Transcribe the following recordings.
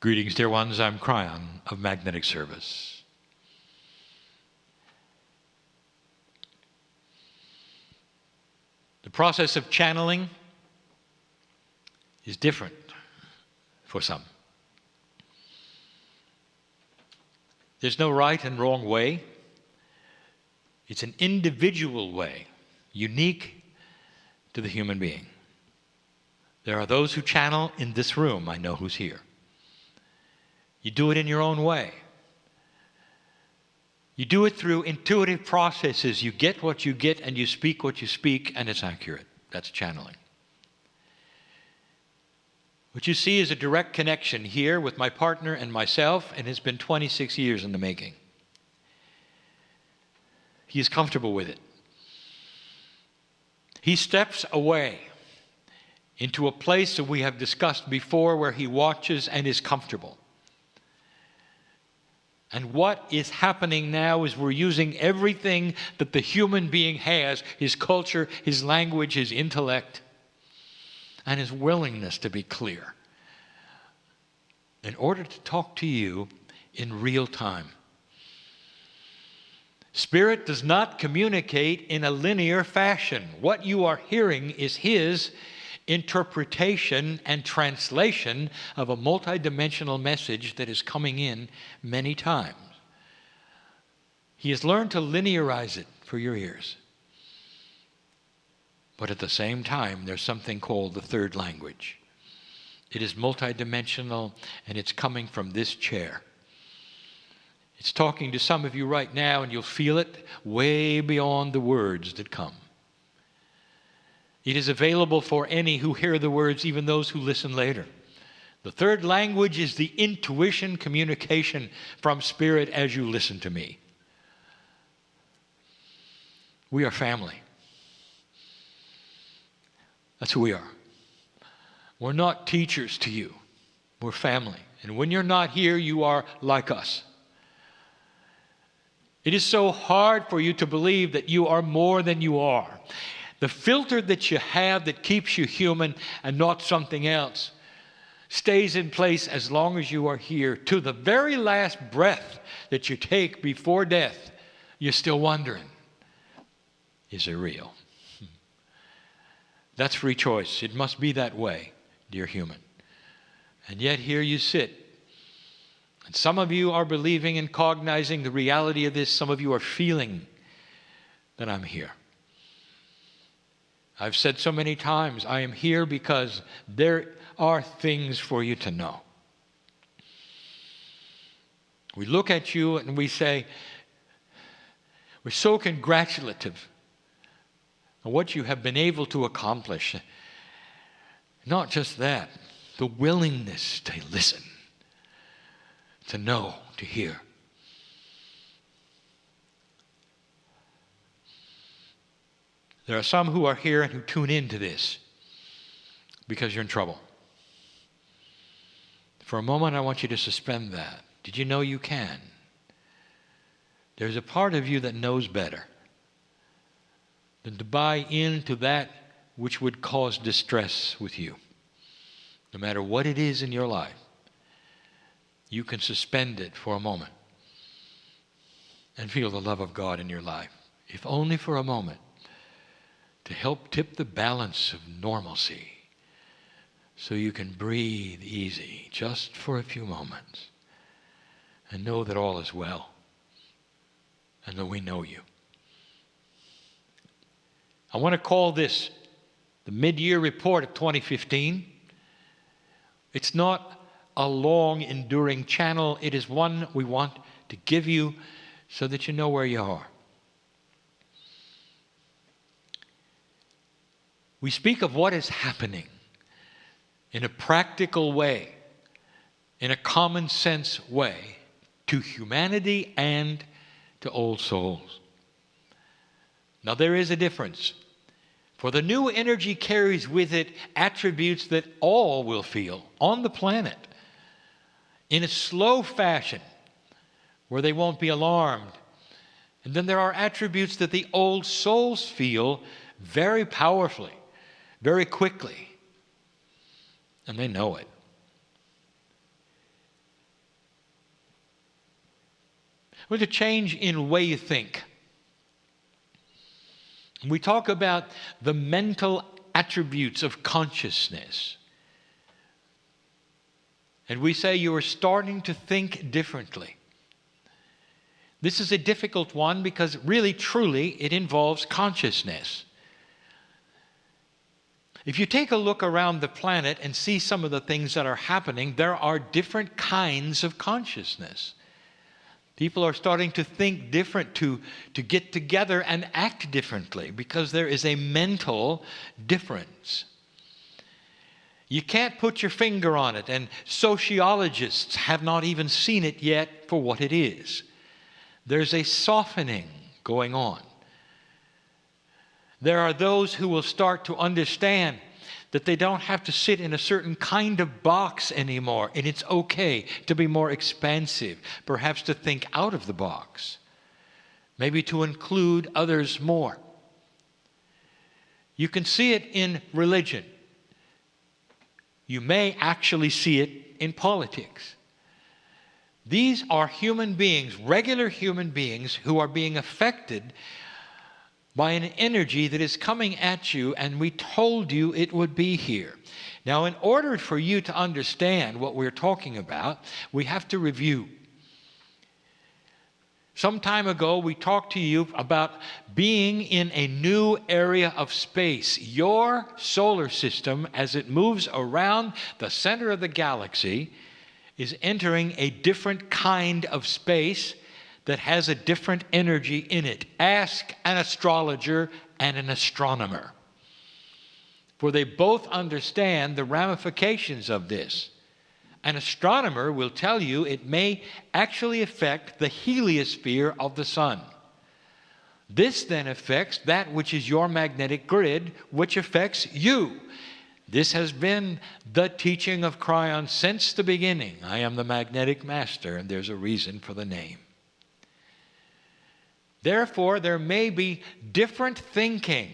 Greetings, dear ones. I'm Kryon of Magnetic Service. The process of channeling is different for some. There's no right and wrong way. It's an individual way, unique to the human being. There are those who channel in this room. I know who's here. You do it in your own way. You do it through intuitive processes. You get what you get and you speak what you speak, and it's accurate. That's channeling. What you see is a direct connection here with my partner and myself, and it's been 26 years in the making. He is comfortable with it. He steps away into a place that we have discussed before where he watches and is comfortable. And what is happening now is we're using everything that the human being has, his culture, his language, his intellect, and his willingness to be clear, in order to talk to you in real time. Spirit does not communicate in a linear fashion. What you are hearing is his interpretation and translation of a multidimensional message that is coming in many times. He has learned to linearize it for your ears. But at the same time, there's something called the third language. It is multidimensional, and it's coming from this chair. It's talking to some of you right now, and you'll feel it way beyond the words that come. It is available for any who hear the words, even those who listen later. The third language is the intuition communication from Spirit as you listen to me. We are family. That's who we are. We're not teachers to you. We're family. And when you're not here, you are like us. It is so hard for you to believe that you are more than you are. The filter that you have that keeps you human and not something else stays in place as long as you are here. To the very last breath that you take before death, you're still wondering, is it real? That's free choice. It must be that way, dear human. And yet here you sit. And some of you are believing and cognizing the reality of this. Some of you are feeling that I'm here. I've said so many times, I am here because there are things for you to know. We look at you and we say, we're so congratulative on what you have been able to accomplish. Not just that, the willingness to listen, to know, to hear. There are some who are here and who tune into this because you're in trouble. For a moment, I want you to suspend that. Did you know you can? There's a part of you that knows better than to buy into that which would cause distress with you. No matter what it is in your life, you can suspend it for a moment and feel the love of God in your life, if only for a moment, to help tip the balance of normalcy so you can breathe easy just for a few moments and know that all is well and that we know you. I want to call this the mid-year report of 2015. It's not a long, enduring channel. It is one we want to give you so that you know where you are. We speak of what is happening in a practical way, in a common sense way, to humanity and to old souls. Now there is a difference. For the new energy carries with it attributes that all will feel on the planet in a slow fashion where they won't be alarmed. And then there are attributes that the old souls feel very powerfully, very quickly, and they know it. With a change in the way you think. We talk about the mental attributes of consciousness. And we say you are starting to think differently. This is a difficult one because really, truly, it involves consciousness. If you take a look around the planet and see some of the things that are happening, there are different kinds of consciousness. People are starting to think different, to get together and act differently because there is a mental difference. You can't put your finger on it, and sociologists have not even seen it yet for what it is. There's a softening going on. There are those who will start to understand that they don't have to sit in a certain kind of box anymore, and it's okay to be more expansive, perhaps to think out of the box, maybe to include others more. You can see it in religion. You may actually see it in politics. These are human beings, regular human beings, who are being affected by an energy that is coming at you, and we told you it would be here. Now, in order for you to understand what we're talking about, we have to review. Some time ago, we talked to you about being in a new area of space. Your solar system, as it moves around the center of the galaxy, is entering a different kind of space that has a different energy in it. Ask an astrologer and an astronomer, for they both understand the ramifications of this. An astronomer will tell you it may actually affect the heliosphere of the sun. This then affects that which is your magnetic grid, which affects you. This has been the teaching of Kryon since the beginning. I am the magnetic master, and there's a reason for the name. Therefore, there may be different thinking.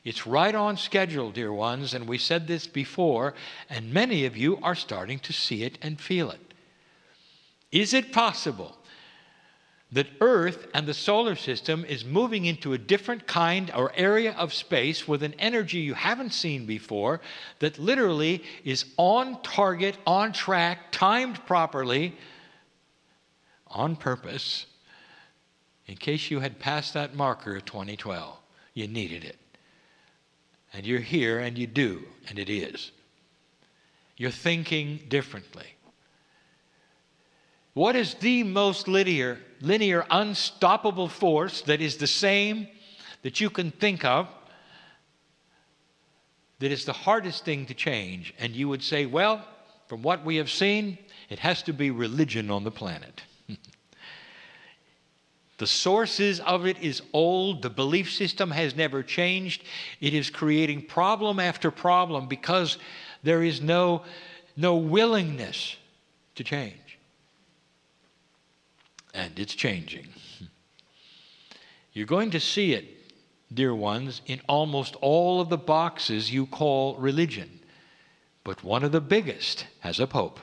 It's right on schedule, dear ones, and we said this before, and many of you are starting to see it and feel it. Is it possible that Earth and the solar system is moving into a different kind or area of space with an energy you haven't seen before that literally is on target, on track, timed properly, on purpose? In case you had passed that marker of 2012, you needed it. And you're here, and you do, and it is. You're thinking differently. What is the most linear, unstoppable force that is the same that you can think of, that is the hardest thing to change? And you would say, well, from what we have seen, it has to be religion on the planet. The sources of it is old. The belief system has never changed. It is creating problem after problem because there is no willingness to change. And it's changing. You're going to see it, dear ones, in almost all of the boxes you call religion. But one of the biggest has a pope.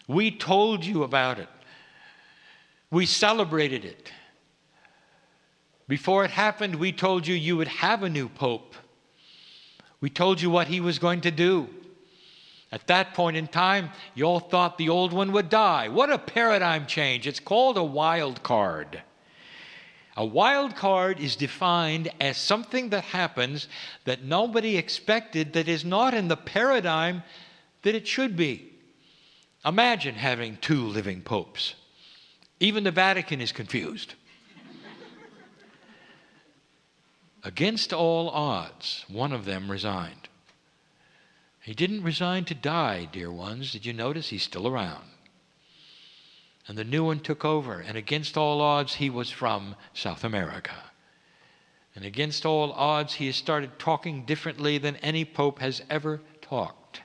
We told you about it. We celebrated it. Before it happened, we told you you would have a new pope. We told you what he was going to do. At that point in time, you all thought the old one would die. What a paradigm change. It's called a wild card. A wild card is defined as something that happens that nobody expected, that is not in the paradigm that it should be. Imagine having 2 living popes. Even the Vatican is confused. Against all odds, one of them resigned. He didn't resign to die, dear ones. Did you notice? He's still around. And the new one took over. And against all odds, he was from South America. And against all odds, he has started talking differently than any pope has ever talked.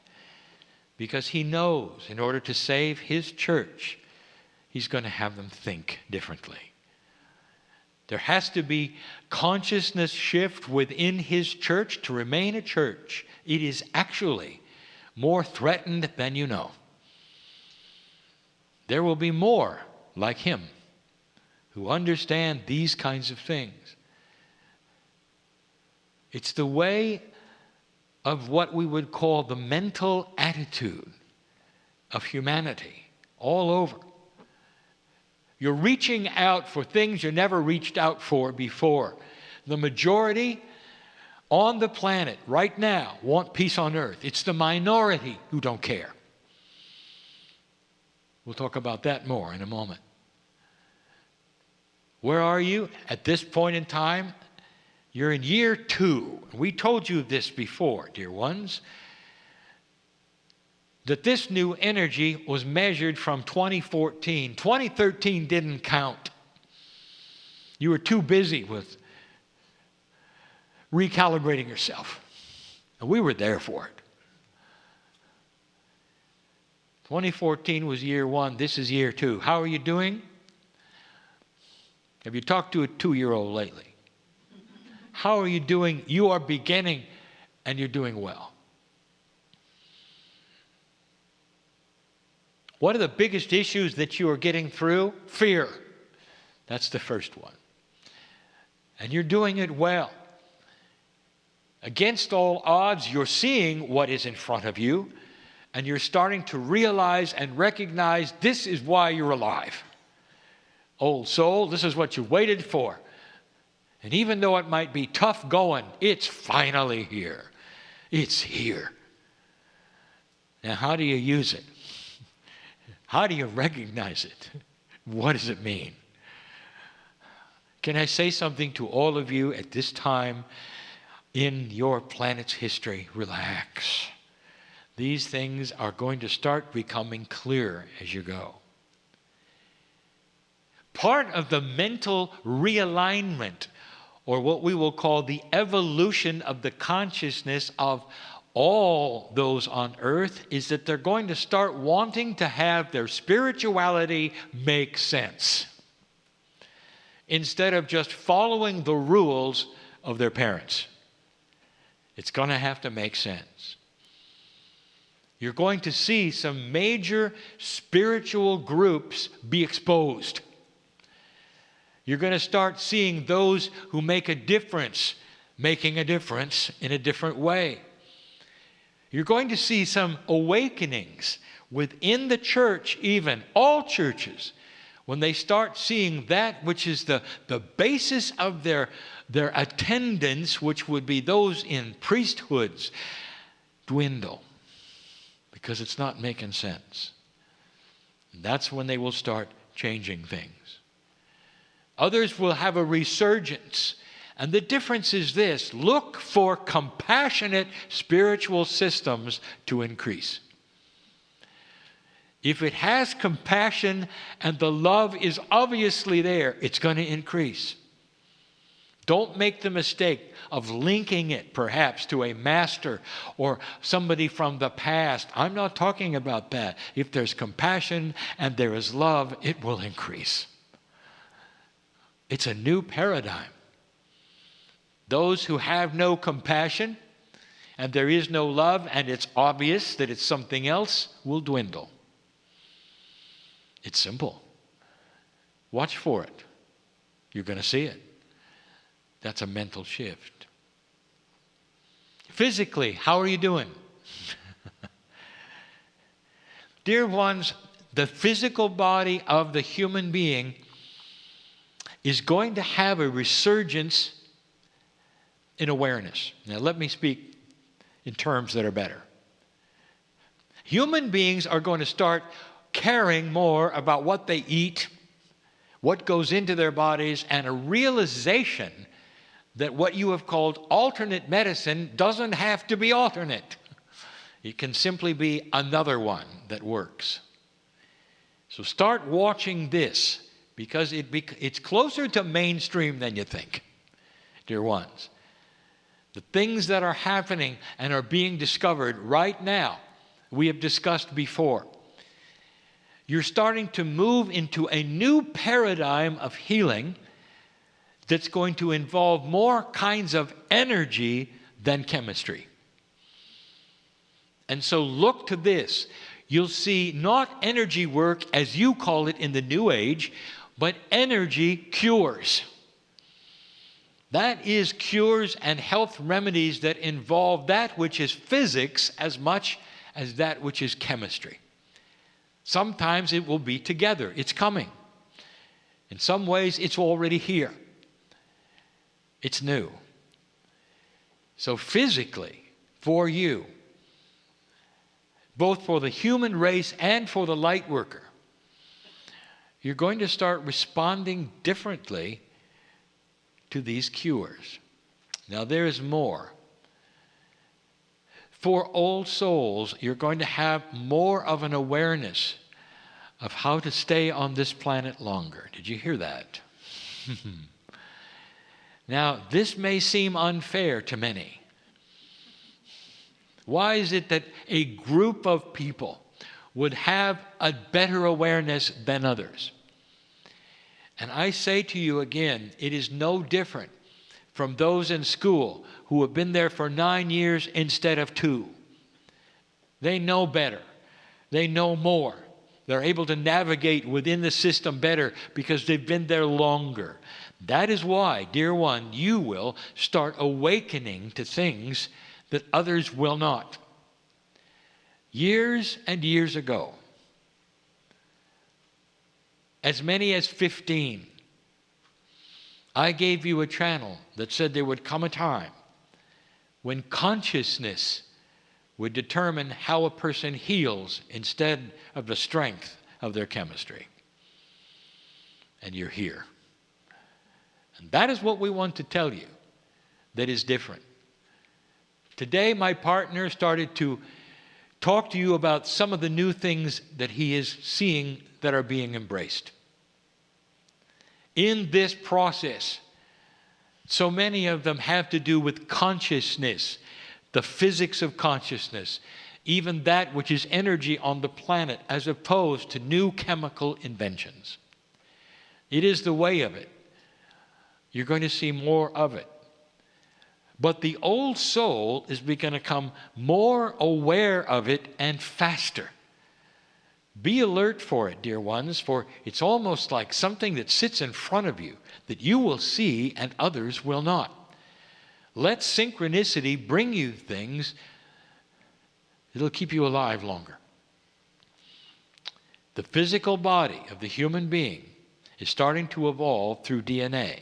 Because he knows, in order to save his church, he's going to have them think differently. There has to be consciousness shift within his church to remain a church. It is actually more threatened than you know. There will be more like him who understand these kinds of things. It's the way of what we would call the mental attitude of humanity all over. You're reaching out for things you never reached out for before. The majority on the planet right now want peace on earth. It's the minority who don't care. We'll talk about that more in a moment. Where are you at this point in time? You're in year 2. We told you this before, dear ones, that this new energy was measured from 2014. 2013 didn't count. You were too busy with recalibrating yourself. And we were there for it. 2014 was year 1. This is year 2. How are you doing? Have you talked to a 2-year-old lately? How are you doing? You are beginning and you're doing well. What are the biggest issues that you are getting through? Fear. That's the first one. And you're doing it well. Against all odds, you're seeing what is in front of you, and you're starting to realize and recognize this is why you're alive. Old soul, this is what you waited for. And even though it might be tough going, it's finally here. It's here. Now, how do you use it? How do you recognize it? What does it mean? Can I say something to all of you at this time in your planet's history? Relax. These things are going to start becoming clear as you go. Part of the mental realignment, or what we will call the evolution of the consciousness of all those on earth, is that they're going to start wanting to have their spirituality make sense, instead of just following the rules of their parents. It's going to have to make sense. You're going to see some major spiritual groups be exposed. You're going to start seeing those who make a difference, making a difference in a different way. You're going to see some awakenings within the church, even all churches, when they start seeing that which is the basis of their attendance, which would be those in priesthoods, dwindle, because it's not making sense. And that's when they will start changing things. Others will have a resurgence. And the difference is this: look for compassionate spiritual systems to increase. If it has compassion and the love is obviously there, it's going to increase. Don't make the mistake of linking it perhaps to a master or somebody from the past. I'm not talking about that. If there's compassion and there is love, it will increase. It's a new paradigm. Those who have no compassion and there is no love and it's obvious that it's something else will dwindle. It's simple. Watch for it. You're going to see it. That's a mental shift. Physically, how are you doing? Dear ones, the physical body of the human being is going to have a resurgence in awareness. Now, let me speak in terms that are better. Human beings are going to start caring more about what they eat, what goes into their bodies, and a realization that what you have called alternate medicine doesn't have to be alternate. It can simply be another one that works. So start watching this, because it's closer to mainstream than you think, dear ones. The things that are happening and are being discovered right now, we have discussed before. You're starting to move into a new paradigm of healing that's going to involve more kinds of energy than chemistry. And so look to this. You'll see not energy work as you call it in the New Age, But energy cures. That is cures and health remedies that involve that which is physics as much as that which is chemistry. Sometimes it will be together. It's coming. In some ways, it's already here. It's new. So physically, for you, both for the human race and for the light worker, you're going to start responding differently to these cures. Now there is more. For old souls, you're going to have more of an awareness of how to stay on this planet longer. Did you hear that? Now, this may seem unfair to many. Why is it that a group of people would have a better awareness than others? And I say to you again, it is no different from those in school who have been there for 9 years instead of 2. They know better. They know more. They're able to navigate within the system better because they've been there longer. That is why, dear one, you will start awakening to things that others will not. Years and years ago, as many as 15, I gave you a channel that said there would come a time when consciousness would determine how a person heals instead of the strength of their chemistry. And you're here. And that is what we want to tell you that is different. Today, my partner started to talk to you about some of the new things that he is seeing that are being embraced. In this process, so many of them have to do with consciousness, the physics of consciousness, even that which is energy on the planet, as opposed to new chemical inventions. It is the way of it. You're going to see more of it. But the old soul is going to become more aware of it and faster. Be alert for it, dear ones, for it's almost like something that sits in front of you that you will see and others will not. Let synchronicity bring you things. It'll keep you alive longer. The physical body of the human being is starting to evolve through DNA.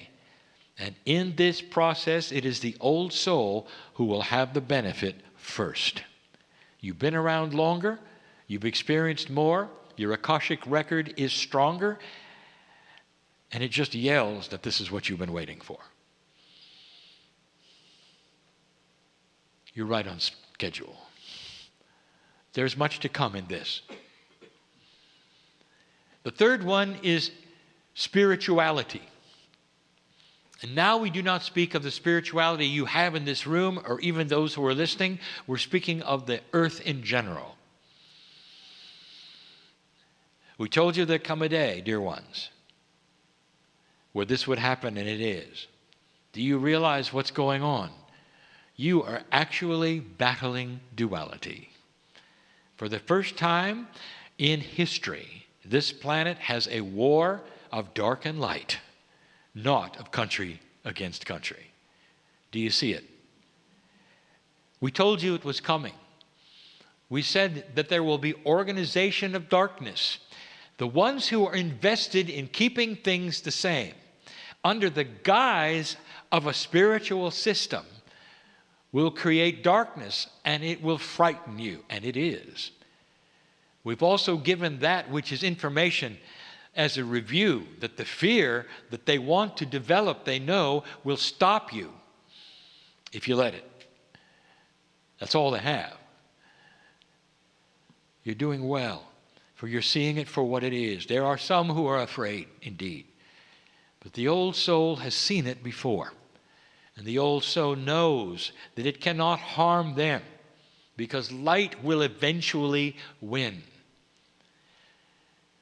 And in this process, it is the old soul who will have the benefit first. You've been around longer. You've experienced more. Your Akashic record is stronger. And it just yells that this is what you've been waiting for. You're right on schedule. There's much to come in this. The third one is spirituality. And now we do not speak of the spirituality you have in this room or even those who are listening. We're speaking of the earth in general. We told you there'd come a day, dear ones, where this would happen, and it is. Do you realize what's going on? You are actually battling duality. For the first time in history, this planet has a war of dark and light, not of country against country. Do you see it? We told you it was coming. We said that there will be organization of darkness. The ones who are invested in keeping things the same, under the guise of a spiritual system, will create darkness, and it will frighten you, and it is. We've also given that which is information as a review, that the fear that they want to develop, they know, will stop you if you let it. That's all they have. You're doing well, for you're seeing it for what it is. There are some who are afraid, indeed. But the old soul has seen it before. And the old soul knows that it cannot harm them, because light will eventually win.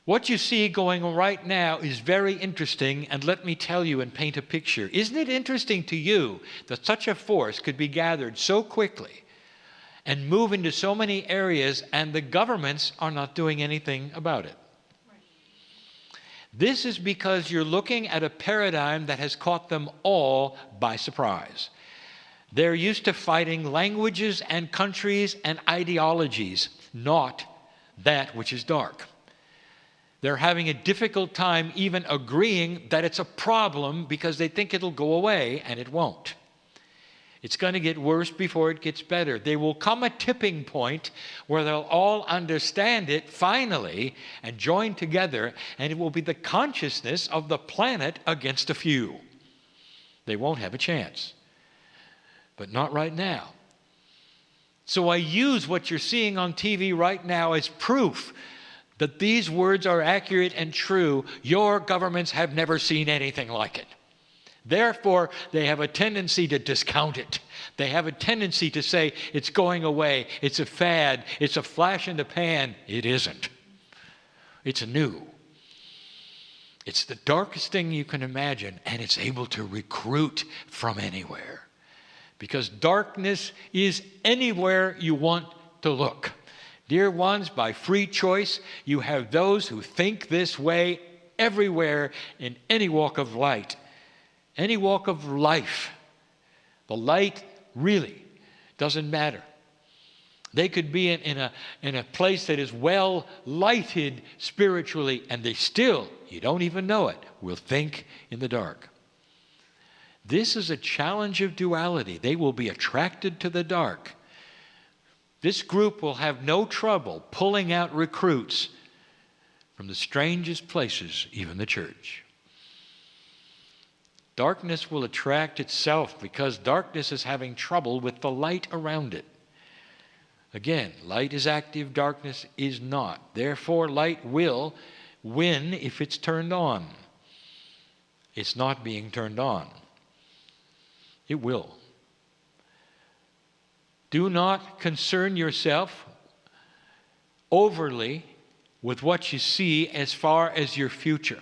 What you see going on right now is very interesting, and let me tell you and paint a picture. Isn't it interesting to you that such a force could be gathered so quickly and move into so many areas, and the governments are not doing anything about it? This is because you're looking at a paradigm that has caught them all by surprise. They're used to fighting languages and countries and ideologies, not that which is dark. They're having a difficult time even agreeing that it's a problem because they think it'll go away, and it won't. It's going to get worse before it gets better. There will come a tipping point where they'll all understand it finally and join together, and it will be the consciousness of the planet against a few. They won't have a chance. But not right now. So I use what you're seeing on TV right now as proof that these words are accurate and true. Your governments have never seen anything like it. Therefore, they have a tendency to discount it. They have a tendency to say it's going away, it's a fad, it's a flash in the pan. It isn't. It's new. It's the darkest thing you can imagine, and it's able to recruit from anywhere. Because darkness is anywhere you want to look. Dear ones, by free choice, you have those who think this way everywhere in any walk of light, any walk of life. The light really doesn't matter. They could be in a place that is well lighted spiritually, and they still, you don't even know it, will think in the dark. This is a challenge of duality. They will be attracted to the dark. This group will have no trouble pulling out recruits from the strangest places, even the church. Darkness will attract itself because darkness is having trouble with the light around it. Again, light is active, darkness is not. Therefore, light will win if it's turned on. It's not being turned on. It will. Do not concern yourself overly with what you see as far as your future.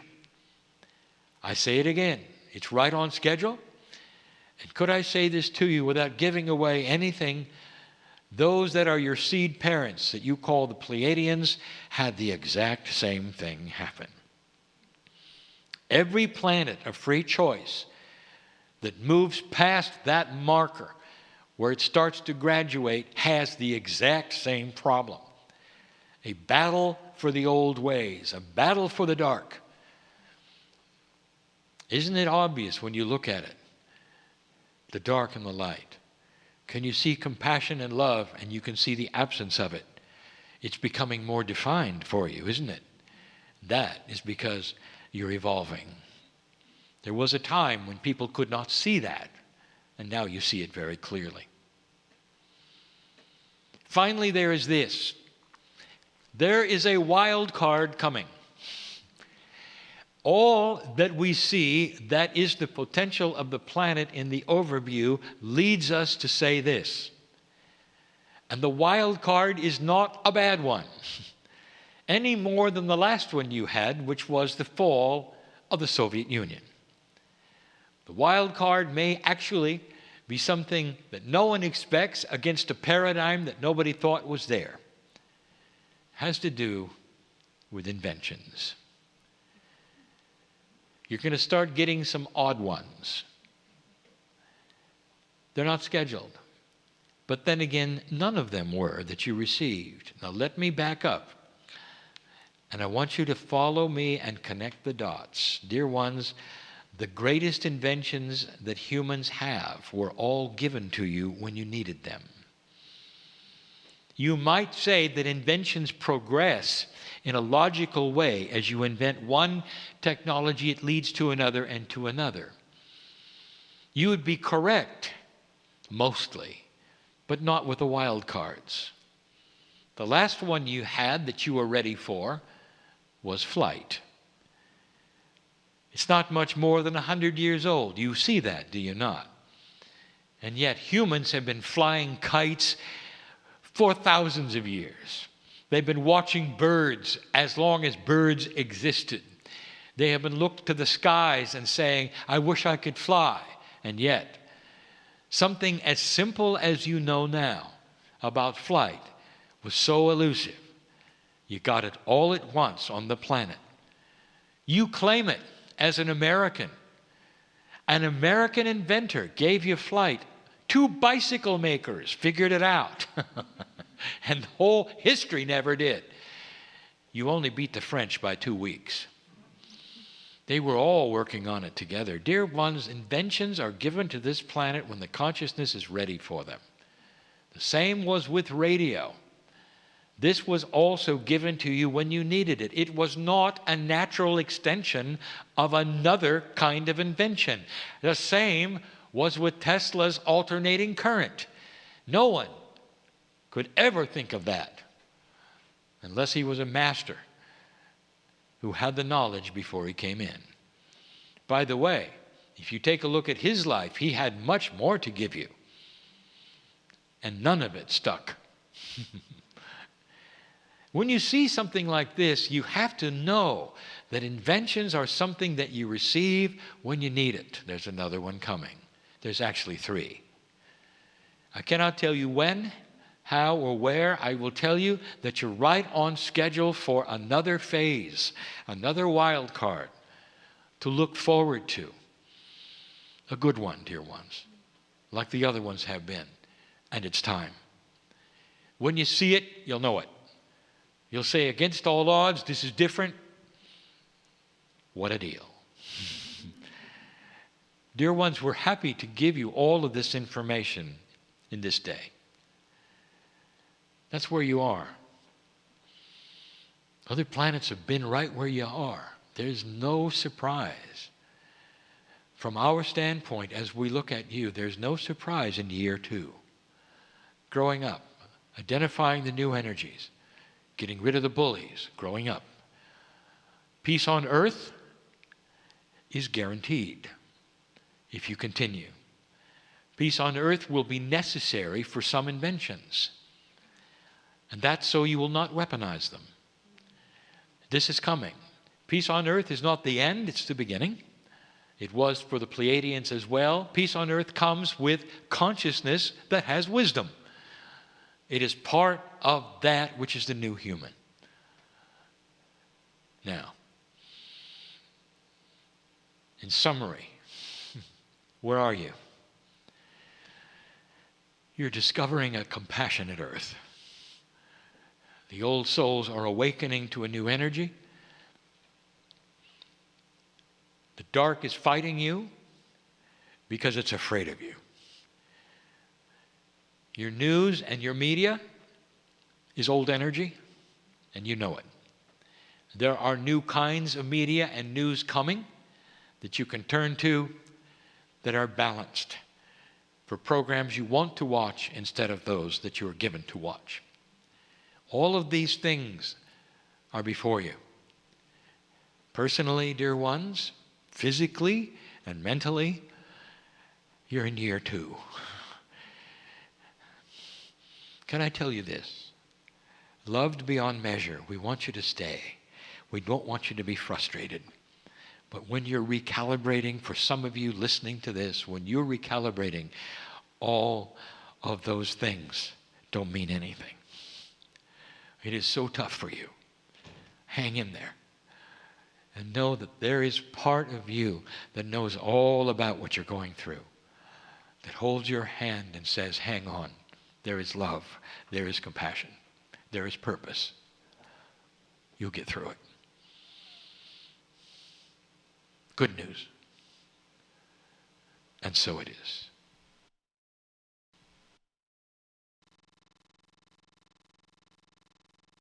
I say it again. It's right on schedule. And could I say this to you without giving away anything? Those that are your seed parents that you call the Pleiadians had the exact same thing happen. Every planet of free choice that moves past that marker where it starts to graduate has the exact same problem. A battle for the old ways, a battle for the dark. Isn't it obvious when you look at it? The dark and the light. Can you see compassion and love, and you can see the absence of it? It's becoming more defined for you, isn't it? That is because you're evolving. There was a time when people could not see that, and now you see it very clearly. Finally, there is this. There is a wild card coming. All that we see that is the potential of the planet in the overview leads us to say this. And the wild card is not a bad one, any more than the last one you had, which was the fall of the Soviet Union. The wild card may actually be something that no one expects against a paradigm that nobody thought was there. It has to do with inventions. You're going to start getting some odd ones. They're not scheduled. But then again, none of them were that you received. Now let me back up. And I want you to follow me and connect the dots. Dear ones, the greatest inventions that humans have were all given to you when you needed them. You might say that inventions progress in a logical way. As you invent one technology, it leads to another and to another. You would be correct, mostly, but not with the wild cards. The last one you had that you were ready for was flight. It's not much more than 100 years old. You see that, do you not? And yet humans have been flying kites for thousands of years. They've been watching birds as long as birds existed. They have been looking to the skies and saying, I wish I could fly. And yet, something as simple as you know now about flight was so elusive. You got it all at once on the planet. You claim it as an American. An American inventor gave you flight. 2 bicycle makers figured it out. And the whole history never did. You only beat the French by 2 weeks. They were all working on it together. Dear ones, inventions are given to this planet when the consciousness is ready for them. The same was with radio. This was also given to you when you needed it. It was not a natural extension of another kind of invention. The same was with Tesla's alternating current. No one could ever think of that unless he was a master who had the knowledge before he came in. By the way, if you take a look at his life, he had much more to give you. And none of it stuck. When you see something like this, you have to know that inventions are something that you receive when you need it. There's another one coming. There's actually 3. I cannot tell you when, how, or where. I will tell you that you're right on schedule for another phase, another wild card to look forward to. A good one, dear ones, like the other ones have been. And it's time. When you see it, you'll know it. You'll say, against all odds, this is different. What a deal. Dear ones, we're happy to give you all of this information in this day. That's where you are. Other planets have been right where you are. There's no surprise. From our standpoint, as we look at you, there's no surprise in year 2. Growing up, identifying the new energies, getting rid of the bullies, growing up. Peace on earth is guaranteed if you continue. Peace on earth will be necessary for some inventions. And that's so you will not weaponize them. This is coming. Peace on earth is not the end, it's the beginning. It was for the Pleiadians as well. Peace on earth comes with consciousness that has wisdom. It is part of that which is the new human. Now, in summary, where are you? You're discovering a compassionate earth. The old souls are awakening to a new energy. The dark is fighting you because it's afraid of you. Your news and your media is old energy, and you know it. There are new kinds of media and news coming that you can turn to that are balanced for programs you want to watch instead of those that you are given to watch. All of these things are before you. Personally, dear ones, physically and mentally, you're in year 2. Can I tell you this? Loved beyond measure, we want you to stay. We don't want you to be frustrated. But when you're recalibrating, for some of you listening to this, when you're recalibrating, all of those things don't mean anything. It is so tough for you. Hang in there. And know that there is part of you that knows all about what you're going through, that holds your hand and says, hang on. There is love. There is compassion. There is purpose. You'll get through it. Good news. And so it is.